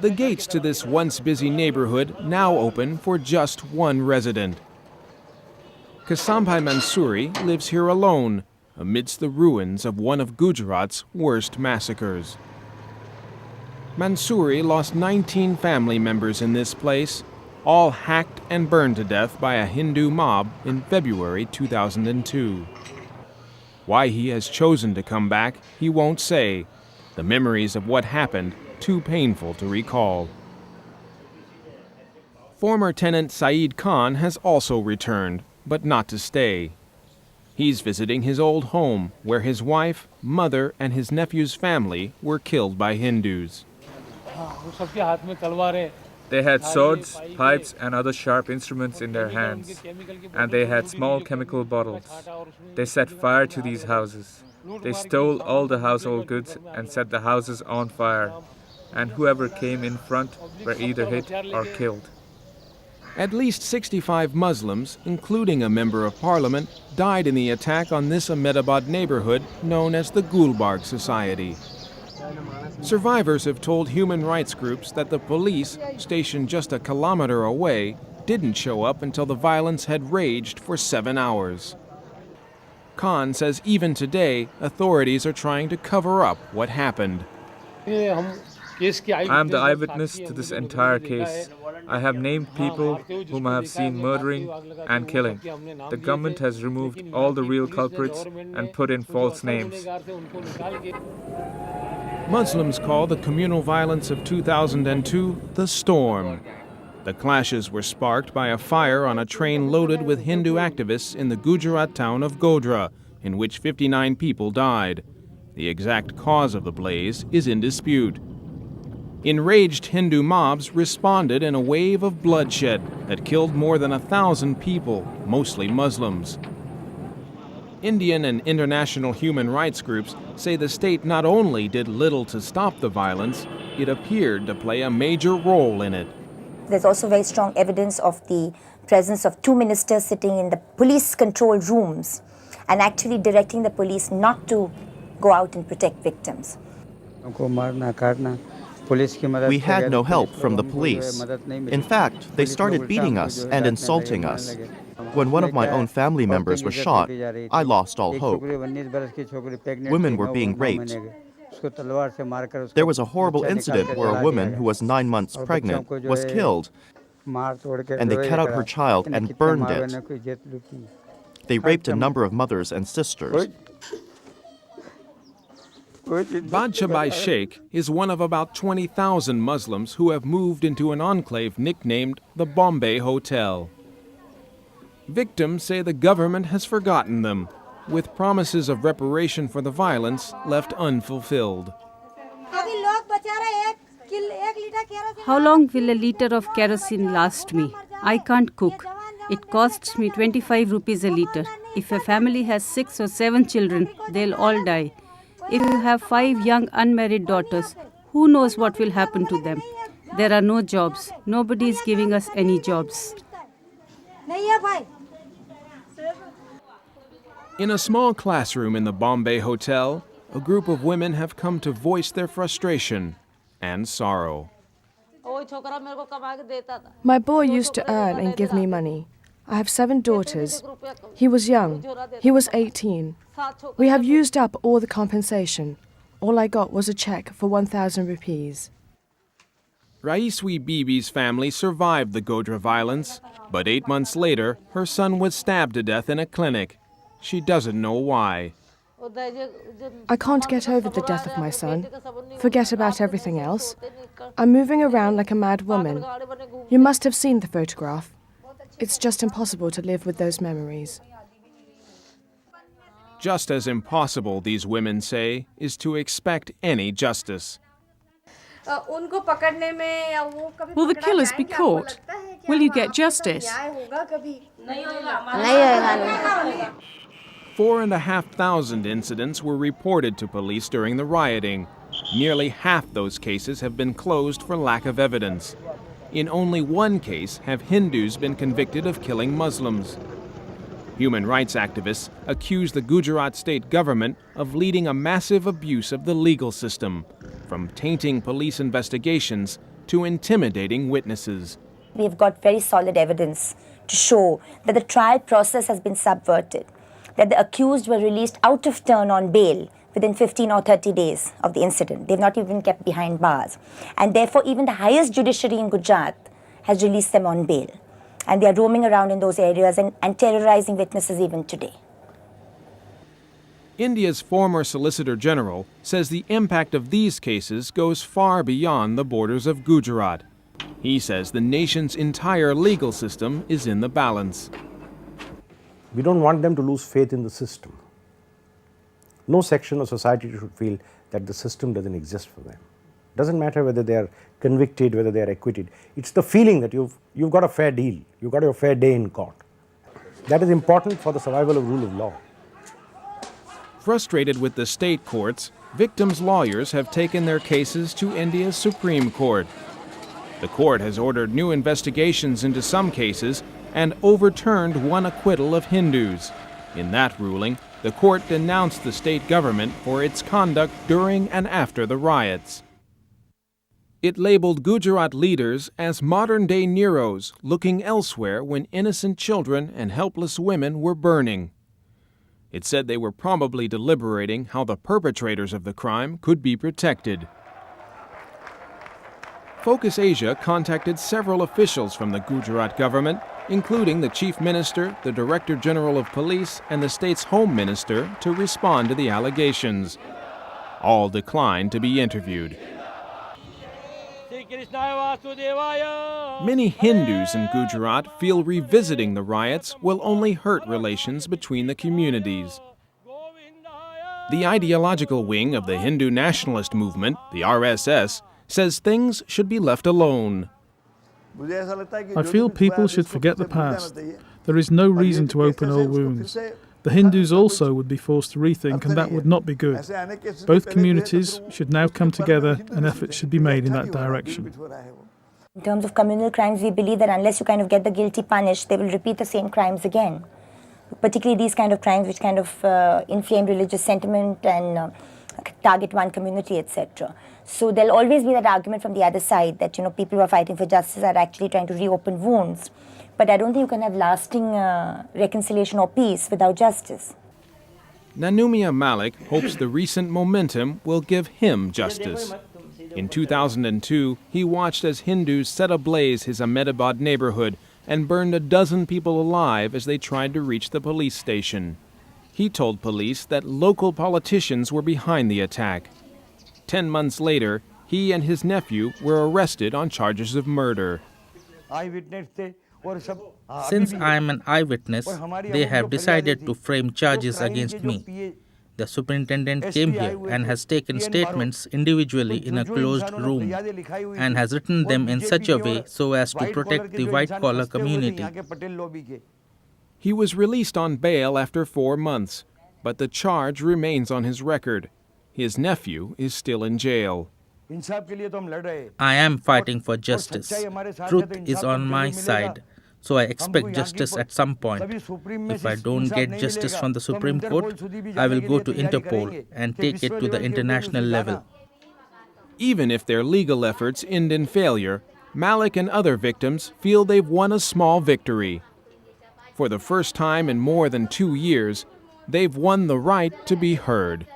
The gates to this once busy neighborhood now open for just one resident. Kasambhai Mansoori lives here alone, amidst the ruins of one of Gujarat's worst massacres. Mansoori lost 19 family members in this place, all hacked and burned to death by a Hindu mob in February 2002. Why he has chosen to come back, he won't say. The memories of what happened too painful to recall. Former tenant Saeed Khan has also returned, but not to stay. He's visiting his old home, where his wife, mother, and his nephew's family were killed by Hindus. They had swords, pipes, and other sharp instruments in their hands, and they had small chemical bottles. They set fire to these houses. They stole all the household goods and set the houses on fire, and whoever came in front were either hit or killed. At least 65 Muslims, including a member of parliament, died in the attack on this Ahmedabad neighborhood known as the Gulbarg Society. Survivors have told human rights groups that the police, stationed just a kilometer away, didn't show up until the violence had raged for 7 hours. Khan says even today, authorities are trying to cover up what happened. I am the eyewitness to this entire case. I have named people whom I have seen murdering and killing. The government has removed all the real culprits and put in false names. Muslims call the communal violence of 2002 the storm. The clashes were sparked by a fire on a train loaded with Hindu activists in the Gujarat town of Godhra, in which 59 people died. The exact cause of the blaze is in dispute. Enraged Hindu mobs responded in a wave of bloodshed that killed more than 1,000 people, mostly Muslims. Indian and international human rights groups say the state not only did little to stop the violence, it appeared to play a major role in it. There's also very strong evidence of the presence of 2 ministers sitting in the police control rooms and actually directing the police not to go out and protect victims. We had no help from the police. In fact, they started beating us and insulting us. When one of my own family members was shot, I lost all hope. Women were being raped. There was a horrible incident where a woman who was 9 months pregnant was killed, and they cut out her child and burned it. They raped a number of mothers and sisters. Badshahbhai Sheikh is one of about 20,000 Muslims who have moved into an enclave nicknamed the Bombay Hotel. Victims say the government has forgotten them, with promises of reparation for the violence left unfulfilled. How long will a liter of kerosene last me? I can't cook. It costs me 25 rupees a liter. If a family has 6 or 7 children, they'll all die. If you have 5 young unmarried daughters, who knows what will happen to them? There are no jobs. Nobody is giving us any jobs. In a small classroom in the Bombay Hotel, a group of women have come to voice their frustration and sorrow. My boy used to earn and give me money. I have 7 daughters. He was young. He was 18. We have used up all the compensation. All I got was a check for 1,000 rupees. Raiswi Bibi's family survived the Godhra violence, but 8 months later, her son was stabbed to death in a clinic. She doesn't know why. I can't get over the death of my son. Forget about everything else. I'm moving around like a mad woman. You must have seen the photograph. It's just impossible to live with those memories. Just as impossible, these women say, is to expect any justice. Will the killers be caught? Will you get justice? 4,500 incidents were reported to police during the rioting. Nearly half those cases have been closed for lack of evidence. In only 1 case have Hindus been convicted of killing Muslims. Human rights activists accuse the Gujarat state government of leading a massive abuse of the legal system, from tainting police investigations to intimidating witnesses. We have got very solid evidence to show that the trial process has been subverted, that the accused were released out of turn on bail within 15 or 30 days of the incident. They've not even kept behind bars. And therefore, even the highest judiciary in Gujarat has released them on bail. And they are roaming around in those areas and terrorizing witnesses even today. India's former Solicitor General says the impact of these cases goes far beyond the borders of Gujarat. He says the nation's entire legal system is in the balance. We don't want them to lose faith in the system. No section of society should feel that the system doesn't exist for them. It doesn't matter whether they are convicted, whether they are acquitted. It's the feeling that you've got a fair deal, you've got your fair day in court. That is important for the survival of rule of law. Frustrated with the state courts, victims' lawyers have taken their cases to India's Supreme Court. The court has ordered new investigations into some cases and overturned one acquittal of Hindus. In that ruling, the court denounced the state government for its conduct during and after the riots. It labeled Gujarat leaders as modern-day Neros looking elsewhere when innocent children and helpless women were burning. It said they were probably deliberating how the perpetrators of the crime could be protected. Focus Asia contacted several officials from the Gujarat government, including the Chief Minister, the Director General of Police, and the state's Home Minister, to respond to the allegations. All declined to be interviewed. Many Hindus in Gujarat feel revisiting the riots will only hurt relations between the communities. The ideological wing of the Hindu nationalist movement, the RSS, says things should be left alone. I feel people should forget the past. There is no reason to open old wounds. The Hindus also would be forced to rethink, and that would not be good. Both communities should now come together, and efforts should be made in that direction. In terms of communal crimes, we believe that unless you kind of get the guilty punished, they will repeat the same crimes again. Particularly these kind of crimes which kind of inflame religious sentiment and target one community, etc. So there'll always be that argument from the other side that, you know, people who are fighting for justice are actually trying to reopen wounds. But I don't think you can have lasting reconciliation or peace without justice. Nanumia Malik hopes the recent momentum will give him justice. In 2002, he watched as Hindus set ablaze his Ahmedabad neighborhood and burned a dozen people alive as they tried to reach the police station. He told police that local politicians were behind the attack. 10 months later, he and his nephew were arrested on charges of murder. Since I am an eyewitness, they have decided to frame charges against me. The superintendent came here and has taken statements individually in a closed room and has written them in such a way so as to protect the white-collar community. He was released on bail after 4 months, but the charge remains on his record. His nephew is still in jail. I am fighting for justice. Truth is on my side, so I expect justice at some point. If I don't get justice from the Supreme Court, I will go to Interpol and take it to the international level. Even if their legal efforts end in failure, Malik and other victims feel they've won a small victory. For the first time in more than 2 years, they've won the right to be heard.